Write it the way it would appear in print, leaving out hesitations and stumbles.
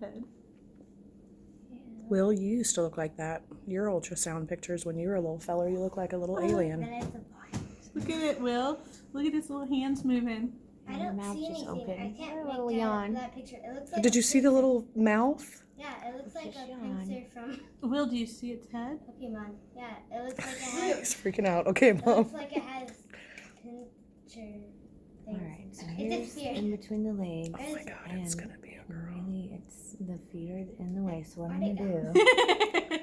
head. Yeah. Will, you used to look like that. Your ultrasound pictures when you were a little feller, you look like a little alien. Then it's a boy. Look at it, Will. Look at his little hands moving. I And her don't mouth see just anything. I opened. can't A make little out yawn. that picture. It looks like Did you see the little mouth? Yeah, it looks like Just a yawn. pincer from Will, do you see its head? Pokemon. Yeah, it looks like it has. He's freaking out. Okay, It Mom. looks like it has pincer things. Alright, so It's here's weird. in between the legs. Oh my God, it's gonna be a girl. Really, it's the feet are in the way, so what I'm Where'd gonna it do Look